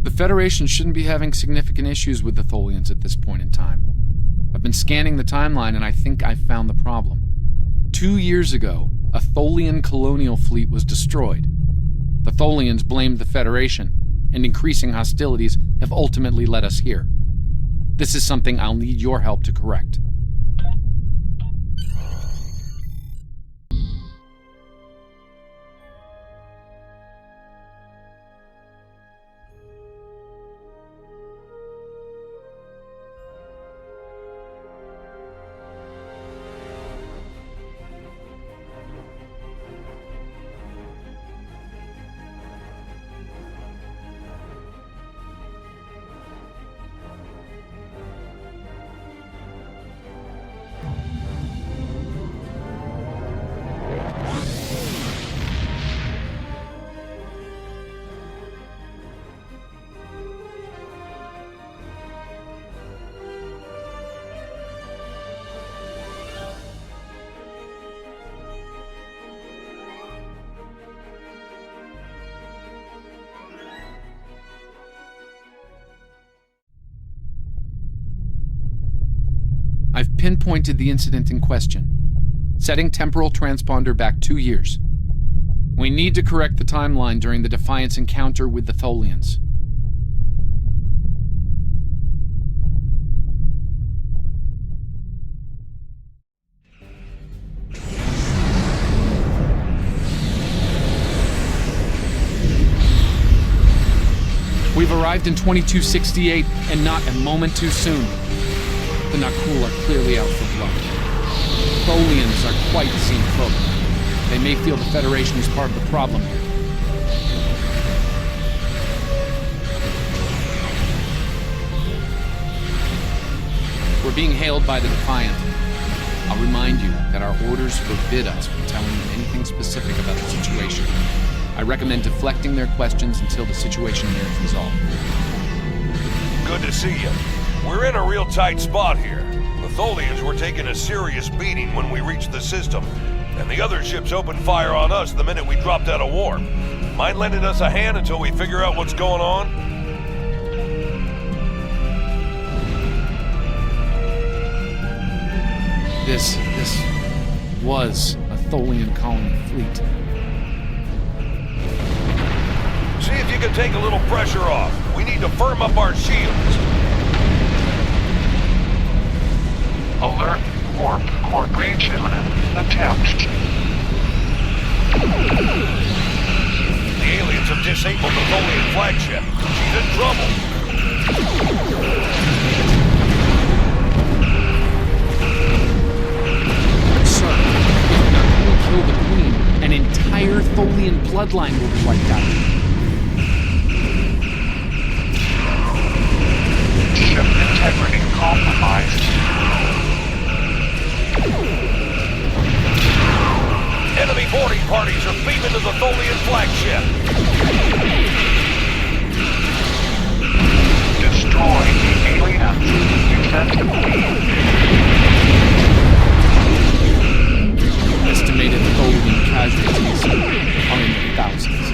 The Federation shouldn't be having significant issues with the Tholians at this point in time. I've been scanning the timeline and I think I've found the problem. 2 years ago, a Tholian colonial fleet was destroyed. The Tholians blamed the Federation, and increasing hostilities have ultimately led us here. This is something I'll need your help to correct. I've pinpointed the incident in question, setting temporal transponder back 2 years. We need to correct the timeline during the Defiance encounter with the Tholians. We've arrived in 2268, and not a moment too soon. The Nakul are clearly out for blood. Tholians are quite the same folk. They may feel the Federation is part of the problem here. We're being hailed by the Defiant. I'll remind you that our orders forbid us from telling them anything specific about the situation. I recommend deflecting their questions until the situation here is resolved. Good to see you. We're in a real tight spot here. The Tholians were taking a serious beating when we reached the system, and the other ships opened fire on us the minute we dropped out of warp. Mind lending us a hand until we figure out what's going on? This was a Tholian colony fleet. See if you can take a little pressure off. We need to firm up our shields. Alert, warp, core breach imminent. Attempt. The aliens have disabled the Tholian flagship. She's in trouble. Sir, if Nakul kill the Queen, an entire Tholian bloodline will be wiped out. Ship integrity compromised. Enemy boarding parties are beaming to the Tholian flagship. Destroy the aliens. Defend the Queen. Estimated Tholian casualties are in the thousands.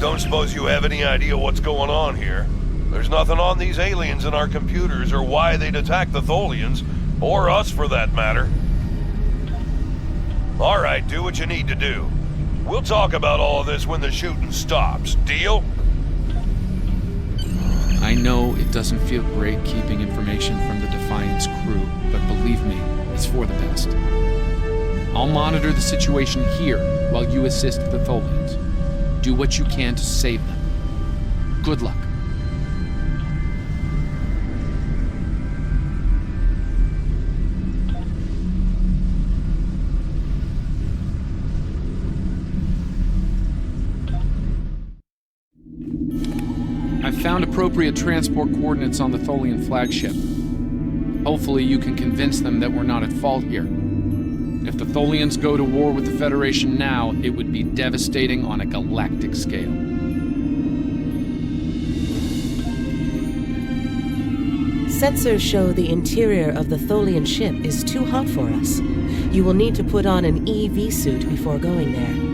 Don't suppose you have any idea what's going on here? There's nothing on these aliens in our computers or why they'd attack the Tholians, or us for that matter. Alright, do what you need to do. We'll talk about all of this when the shooting stops. Deal? I know it doesn't feel great keeping information from the Defiance crew, but believe me, it's for the best. I'll monitor the situation here while you assist the Tholians. Do what you can to save them. Good luck. I've found appropriate transport coordinates on the Tholian flagship. Hopefully you can convince them that we're not at fault here. If the Tholians go to war with the Federation now, it would be devastating on a galactic scale. Sensors show the interior of the Tholian ship is too hot for us. You will need to put on an EV suit before going there.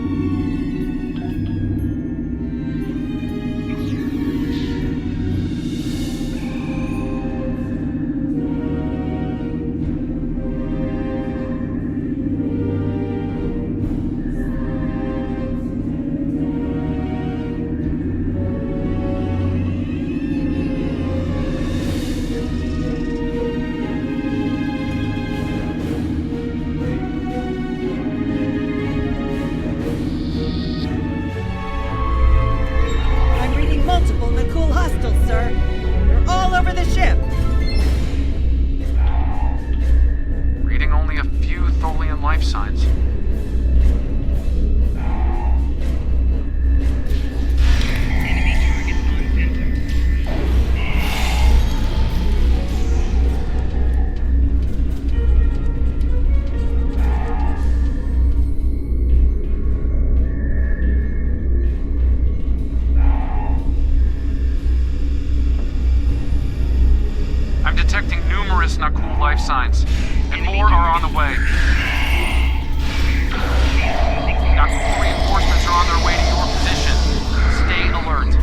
Signs, and more are on the way. Naku reinforcements are on their way to your position. Stay alert.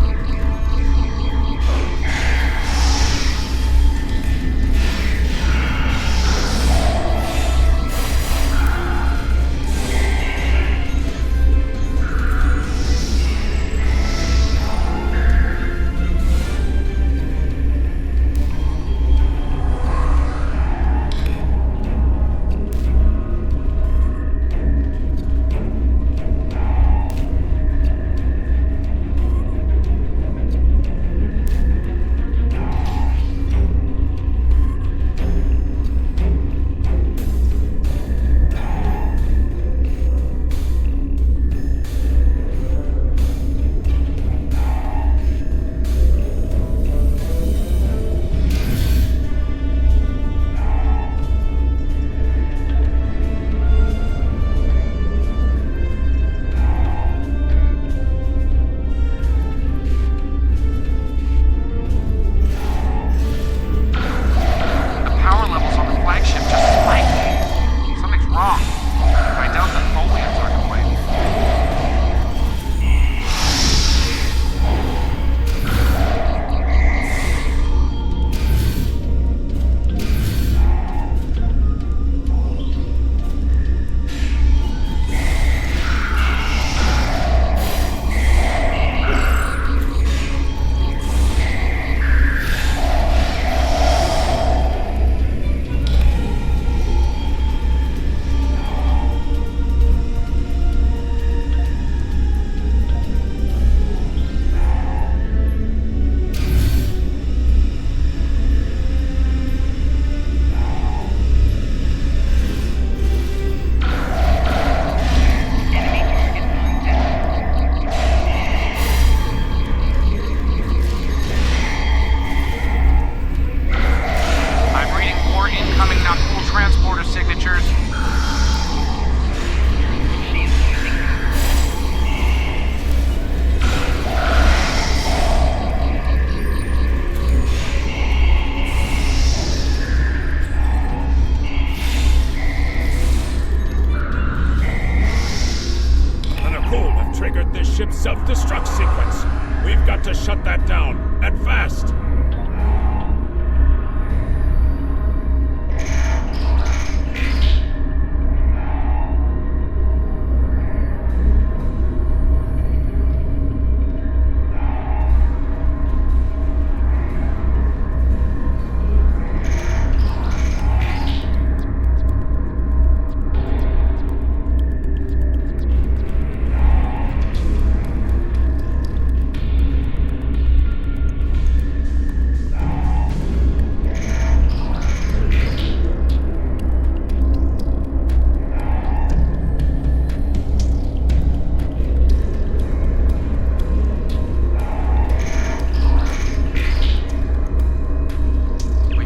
We've got to shut that down, and fast!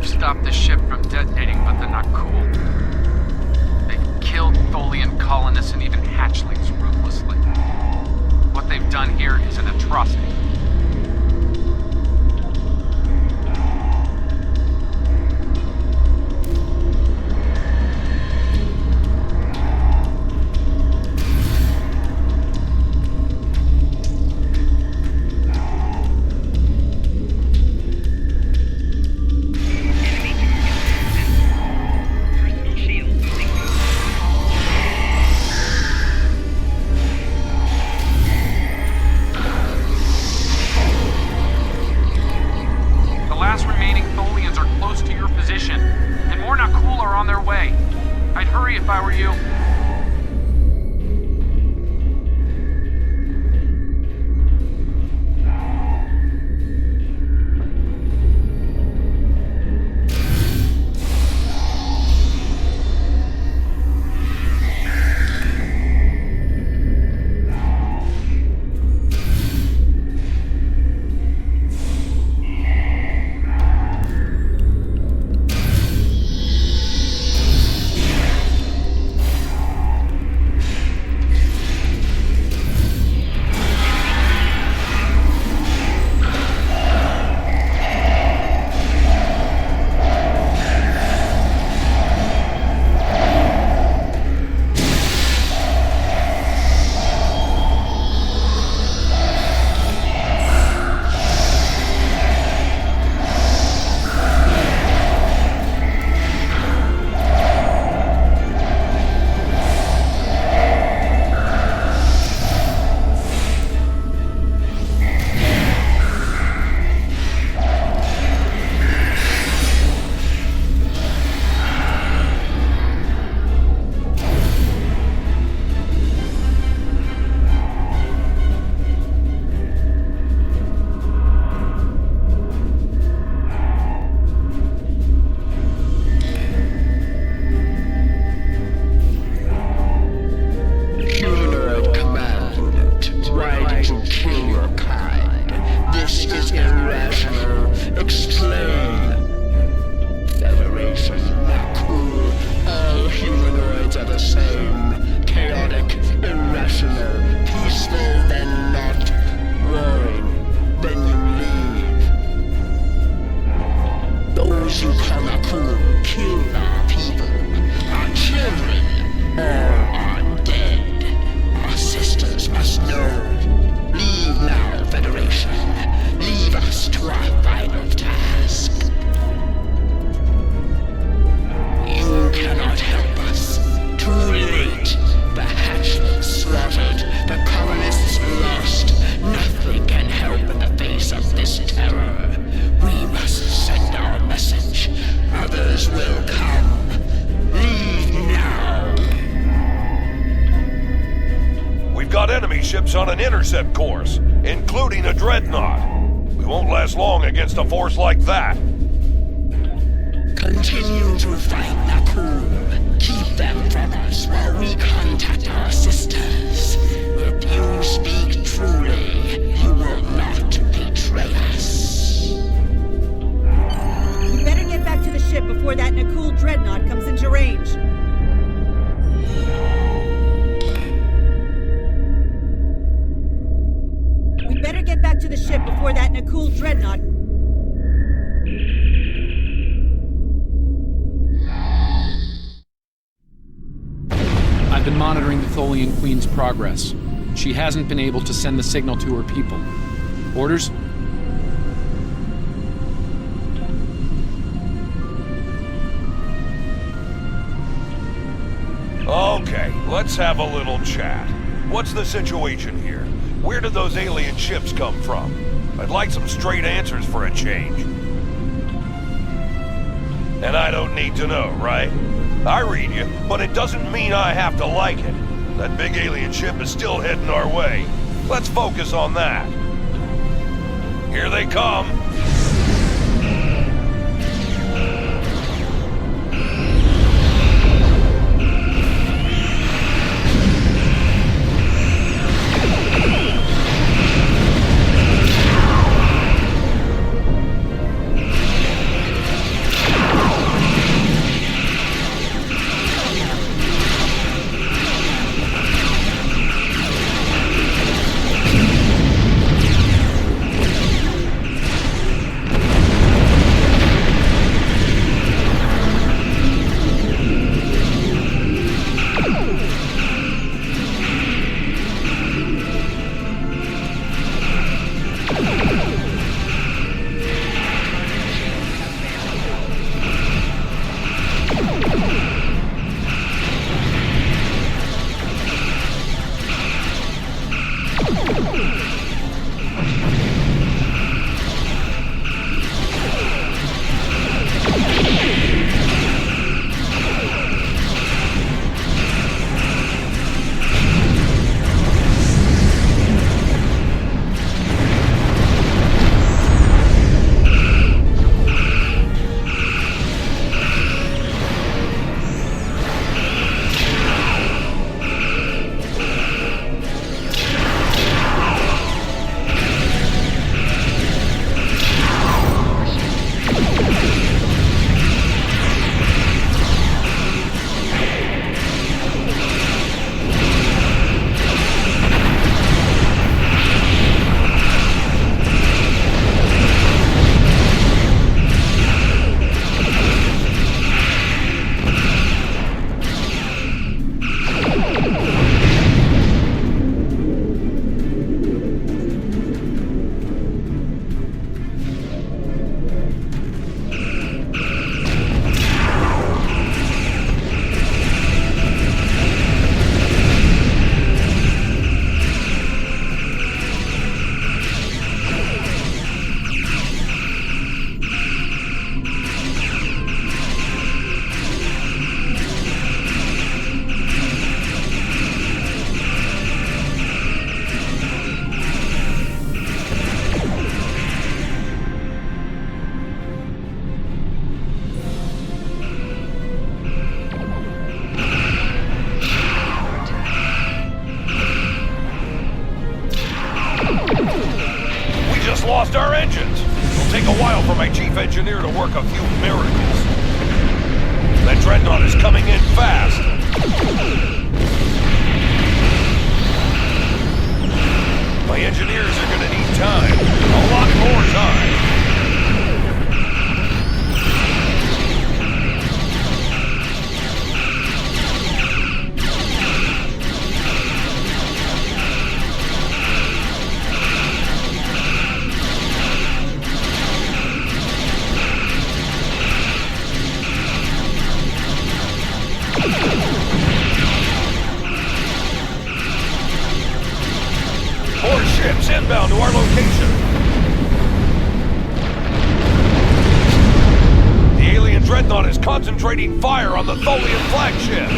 Stop the ship from detonating, but they're not cool. They've killed Tholian colonists and even hatchlings ruthlessly. What they've done here is an atrocity. I'd hurry if I were you. Ships on an intercept course, including a dreadnought. We won't last long against a force like that. Continue to fight Nakul. Keep them from us while we contact our sisters. If you speak truly, you will not betray us. We better get back to the ship before that Nakul dreadnought comes into range. Get back to the ship before that Nakul dreadnought. I've been monitoring the Tholian Queen's progress. She hasn't been able to send the signal to her people. Orders? Okay, let's have a little chat. What's the situation here? Where did those alien ships come from? I'd like some straight answers for a change. And I don't need to know, right? I read you, but it doesn't mean I have to like it. That big alien ship is still heading our way. Let's focus on that. Here they come. Lost our engines. It'll take a while for my chief engineer to work a few miracles. That dreadnought is coming in fast. My engineers are gonna need time. A lot more time. More ships inbound to our location. The alien dreadnought is concentrating fire on the Tholian flagship.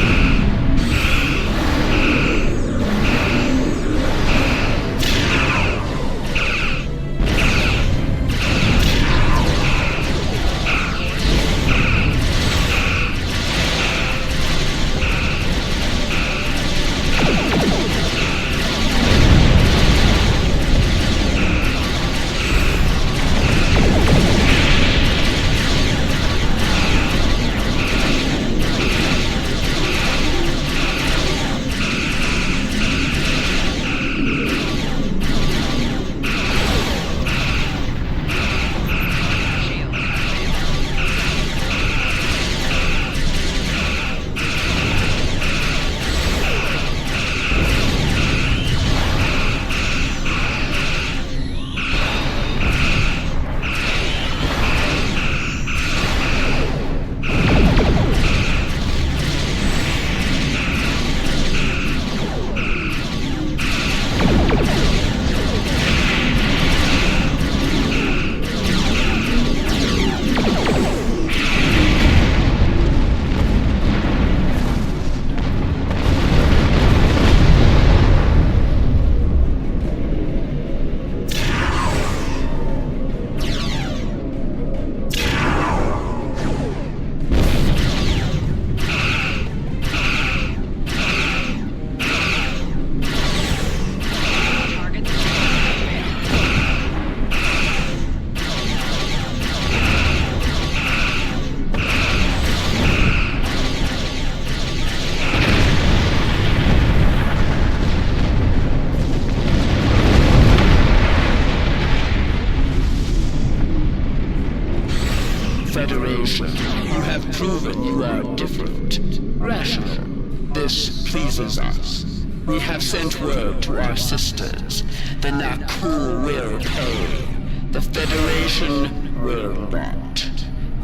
Federation. You have proven you are different, rational. This pleases us. We have sent word to our sisters. The Nakul will pay. The Federation will not.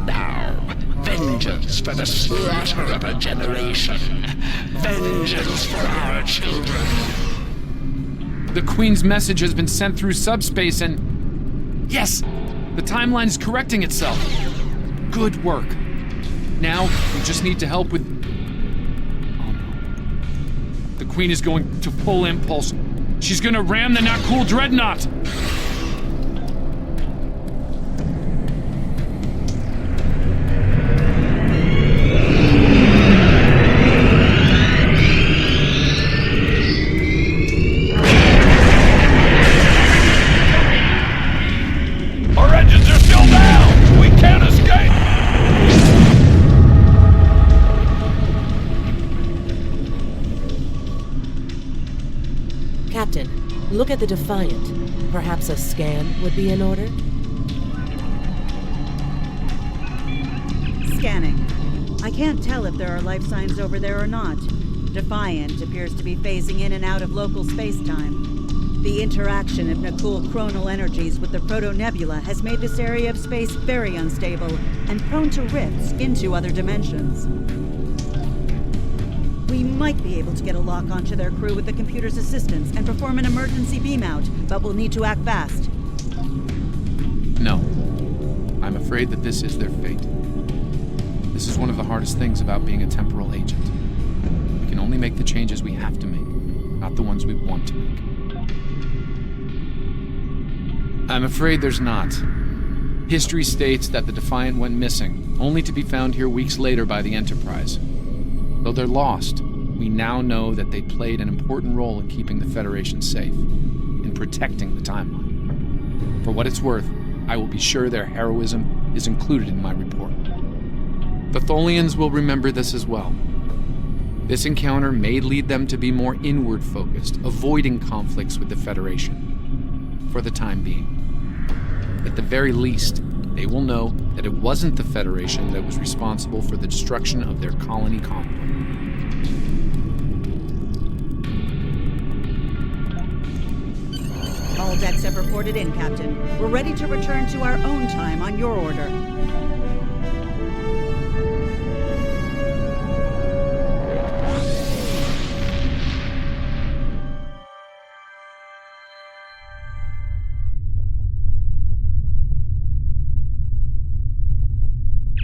Now, vengeance for the slaughter of a generation. Vengeance for our children. The Queen's message has been sent through subspace and... Yes! The timeline is correcting itself. Good work. Now, we just need to help with... Oh no. The Queen is going to full impulse. She's gonna ram the Nakul Dreadnought! Our engines are still down! We can't escape! Captain, look at the Defiant. Perhaps a scan would be in order? Scanning. I can't tell if there are life signs over there or not. Defiant appears to be phasing in and out of local space-time. The interaction of Nakul chronal energies with the proto-nebula has made this area of space very unstable and prone to rifts into other dimensions. We might be able to get a lock onto their crew with the computer's assistance and perform an emergency beam-out, but we'll need to act fast. No. I'm afraid that this is their fate. This is one of the hardest things about being a temporal agent. We can only make the changes we have to make, not the ones we want to make. I'm afraid there's not. History states that the Defiant went missing, only to be found here weeks later by the Enterprise. Though they're lost, we now know that they played an important role in keeping the Federation safe, in protecting the timeline. For what it's worth, I will be sure their heroism is included in my report. The Tholians will remember this as well. This encounter may lead them to be more inward-focused, avoiding conflicts with the Federation, for the time being. At the very least, they will know that it wasn't the Federation that was responsible for the destruction of their colony convoy. All decks have reported in, Captain. We're ready to return to our own time on your order.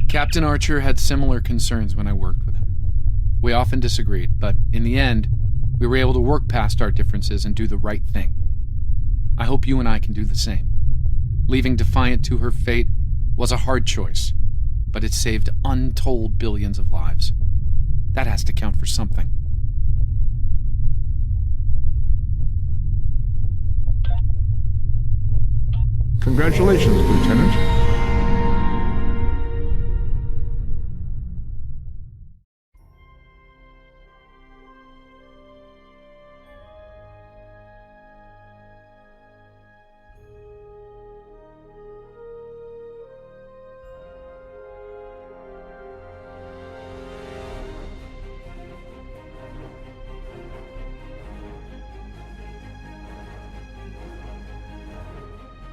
Captain Archer had similar concerns when I worked with him. We often disagreed, but in the end, we were able to work past our differences and do the right thing. I hope you and I can do the same. Leaving Defiant to her fate was a hard choice, but it saved untold billions of lives. That has to count for something. Congratulations, Lieutenant.